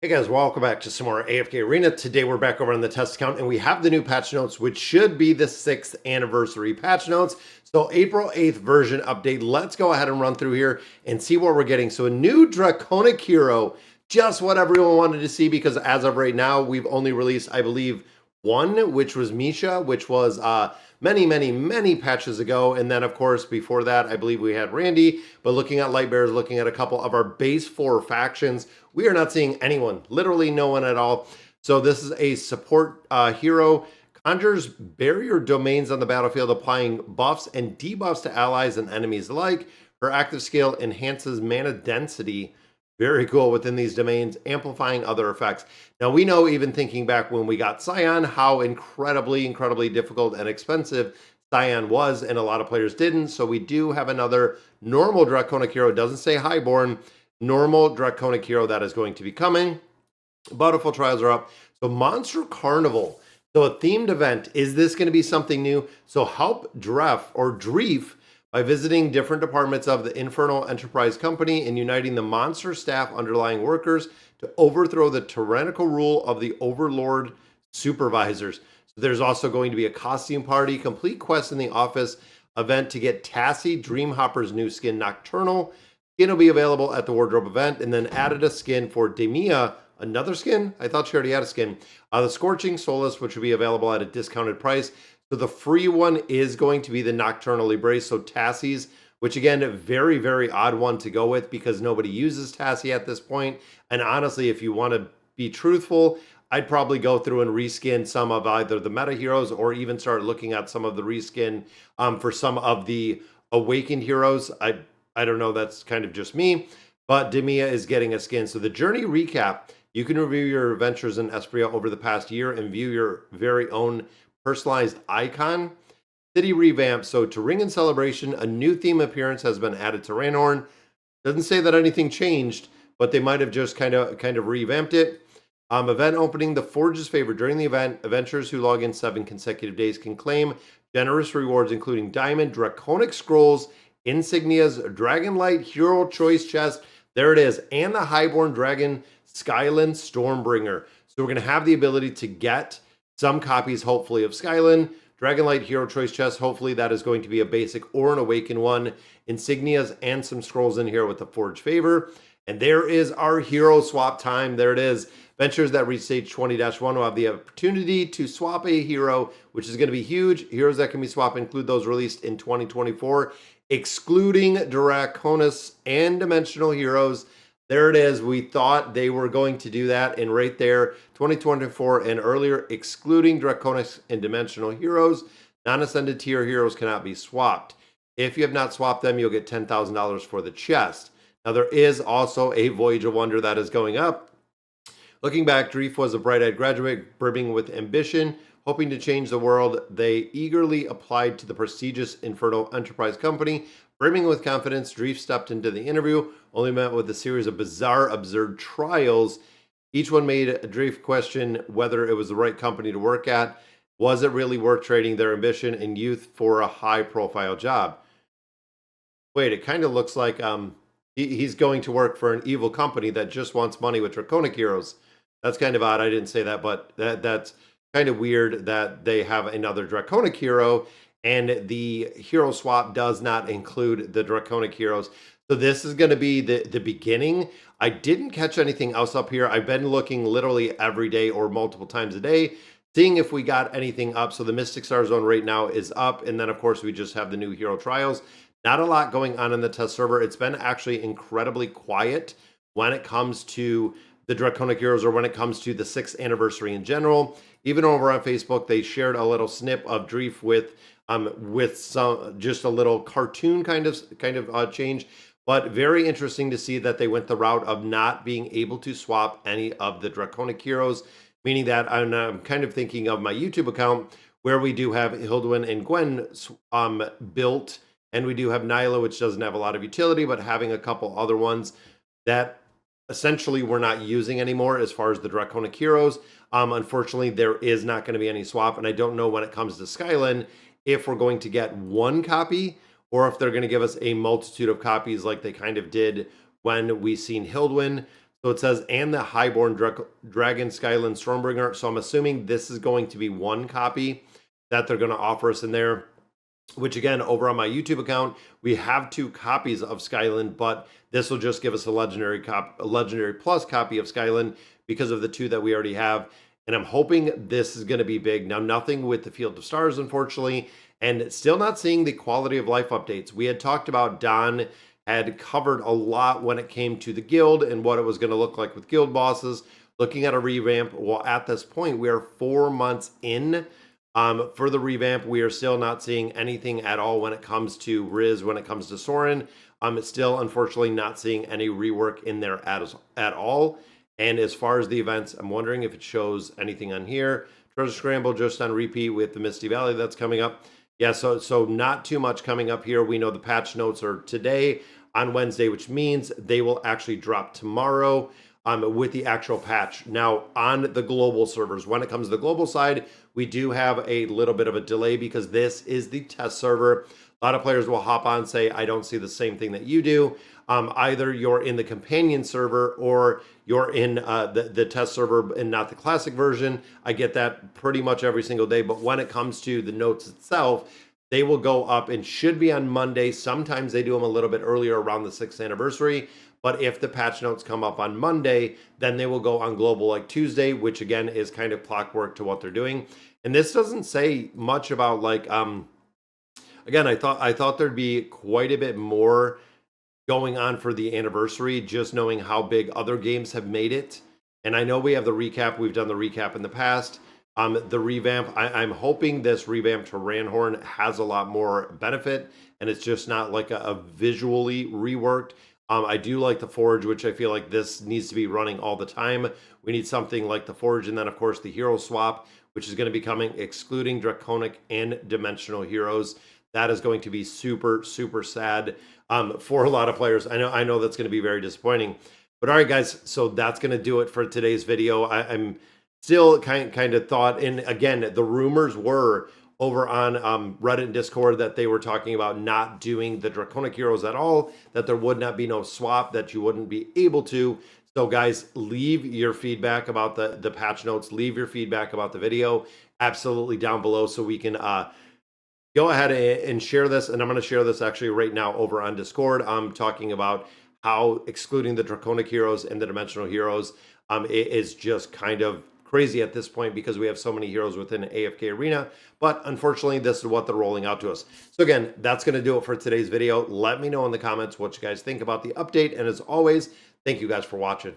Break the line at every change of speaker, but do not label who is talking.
Hey guys, welcome back to some more AFK Arena. Today we're back over on the test account and we have the new patch notes, which should be the 6th anniversary patch notes. So April 8th version update. Let's go ahead and run through here and see what we're getting. So a new Draconic hero, just what everyone wanted to see, because as of right now, we've only released, I believe, one, which was Misha, which was many patches ago. And then, of course, before that, I believe we had Randy. But looking at Light Bears, looking at a couple of our base 4 factions, we are not seeing anyone, literally no one at all. So this is a support hero. Conjures barrier domains on the battlefield, applying buffs and debuffs to allies and enemies alike. Her active skill enhances mana density. Very cool within these domains, amplifying other effects. Now, we know, even thinking back when we got Scion, how incredibly difficult and expensive Scion was, and a lot of players didn't. So we do have another normal Draconic hero. It doesn't say Highborn. Normal Draconic hero that is going to be coming. Bountiful Trials are up. So Monster Carnival. So a themed event. Is this going to be something new? So help Dreef by visiting different departments of the Infernal Enterprise Company and uniting the monster staff underlying workers to overthrow the tyrannical rule of the Overlord supervisors. So there's also going to be a costume party, complete quest in the office event to get Tassie, Dreamhopper's new skin Nocturnal. Skin will be available at the wardrobe event, and then added a skin for Demia. Another skin? I thought she already had a skin. The Scorching Solace, which will be available at a discounted price. So the free one is going to be the Nocturnal Libre, so Tassie's, which again, a very odd one to go with because nobody uses Tassie at this point. And honestly, if you want to be truthful, I'd probably go through and reskin some of either the meta heroes or even start looking at some of the reskin for some of the Awakened heroes. I don't know, that's kind of just me, but Demia is getting a skin. So the journey recap, you can review your adventures in Espria over the past year and view your very own personalized icon. City revamp. So to Ring and Celebration, a new theme appearance has been added to Ranhorn. Doesn't say that anything changed, but they might have just kind of revamped it. Event opening, the Forge's favor. During the event, adventurers who log in 7 consecutive days can claim generous rewards, including Diamond, Draconic Scrolls, Insignias, Dragonlight, Hero Choice Chest. There it is. And the Highborn Dragon Skyland Stormbringer. So we're going to have the ability to get some copies, hopefully, of Skyland. Dragonlight Hero Choice Chest, hopefully that is going to be a basic or an awakened one. Insignias and some scrolls in here with the Forge Favor. And there is our hero swap time. There it is. Adventurers that reach stage 20-1 will have the opportunity to swap a hero, which is going to be huge. Heroes that can be swapped include those released in 2024, excluding Draconis and Dimensional heroes. There it is. We thought they were going to do that, and right there, 2024 and earlier, excluding Draconis and Dimensional heroes. Non-ascended tier heroes cannot be swapped. If you have not swapped them, you'll get $10,000 for the chest. Now, there is also a Voyage of Wonder that is going up. Looking back, Dreef was a bright-eyed graduate, brimming with ambition, hoping to change the world. They eagerly applied to the prestigious Infernal Enterprise Company. Brimming with confidence, Dreef stepped into the interview, only met with a series of bizarre, absurd trials. Each one made Dreef question whether it was the right company to work at. Was it really worth trading their ambition and youth for a high-profile job? Wait, it kind of looks like he's going to work for an evil company that just wants money with Draconic heroes. That's kind of odd. I didn't say that, but that's kind of weird that they have another Draconic hero, and the hero swap does not include the Draconic heroes. So this is going to be the beginning. I didn't catch anything else up here. I've been looking literally every day or multiple times a day, seeing if we got anything up. So the Mystic Star Zone right now is up, and then of course we just have the new hero trials. Not a lot going on in the test server. It's been actually incredibly quiet when it comes to the Draconic heroes or when it comes to the 6th anniversary in general. Even over on Facebook, they shared a little snip of Dreef with some just a little cartoon kind of change. But very interesting to see that they went the route of not being able to swap any of the Draconic heroes, meaning that I'm kind of thinking of my YouTube account where we do have Hilduin and Gwen built, and we do have Nyla, which doesn't have a lot of utility, but having a couple other ones that essentially we're not using anymore as far as the Draconic heroes. Unfortunately, there is not going to be any swap, and I don't know when it comes to Skyland if we're going to get one copy or if they're going to give us a multitude of copies like they kind of did when we seen Hilduin. So it says, and the Highborn Dragon Skyland Stormbringer. So I'm assuming this is going to be one copy that they're going to offer us in there. Which again, over on my YouTube account, we have 2 copies of Skyland, but this will just give us a legendary plus copy of Skyland because of the 2 that we already have. And I'm hoping this is going to be big. Now, nothing with the Field of Stars, unfortunately, and still not seeing the quality of life updates. We had talked about Don had covered a lot when it came to the guild and what it was going to look like with guild bosses, looking at a revamp. Well, at this point, we are 4 months in. For the revamp, we are still not seeing anything at all when it comes to Riz, when it comes to Soren. It's still, unfortunately, not seeing any rework in there at all. And as far as the events, I'm wondering if it shows anything on here. Treasure Scramble just on repeat with the Misty Valley that's coming up. Yeah, so not too much coming up here. We know the patch notes are today on Wednesday, which means they will actually drop tomorrow with the actual patch. Now, on the global servers, when it comes to the global side, we do have a little bit of a delay because this is the test server. A lot of players will hop on and say, I don't see the same thing that you do. Either you're in the companion server or you're in the test server and not the classic version. I get that pretty much every single day. But when it comes to the notes itself, they will go up and should be on Monday. Sometimes they do them a little bit earlier around the 6th anniversary. But if the patch notes come up on Monday, then they will go on global like Tuesday, which again is kind of clockwork to what they're doing. And this doesn't say much about like, again, I thought there'd be quite a bit more going on for the anniversary, just knowing how big other games have made it. And I know we have the recap. We've done the recap in the past. The revamp, I'm hoping this revamp to Ranhorn has a lot more benefit, and it's just not like a visually reworked. I do like the Forge, which I feel like this needs to be running all the time. We need something like the Forge, and then, of course, the Hero Swap, which is going to be coming, excluding Draconic and Dimensional Heroes. That is going to be super, super sad for a lot of players. I know that's going to be very disappointing. But all right, guys, so that's going to do it for today's video. I'm still kind of thought, and again, the rumors were over on Reddit and Discord that they were talking about not doing the Draconic Heroes at all, that there would not be no swap, that you wouldn't be able to. So guys, leave your feedback about the patch notes, leave your feedback about the video absolutely down below so we can go ahead and share this. And I'm going to share this actually right now over on Discord. I'm talking about how excluding the Draconic Heroes and the Dimensional Heroes it is just kind of crazy at this point because we have so many heroes within AFK Arena, but unfortunately this is what they're rolling out to us. So again, that's going to do it for today's video. Let me know in the comments what you guys think about the update, and as always, thank you guys for watching.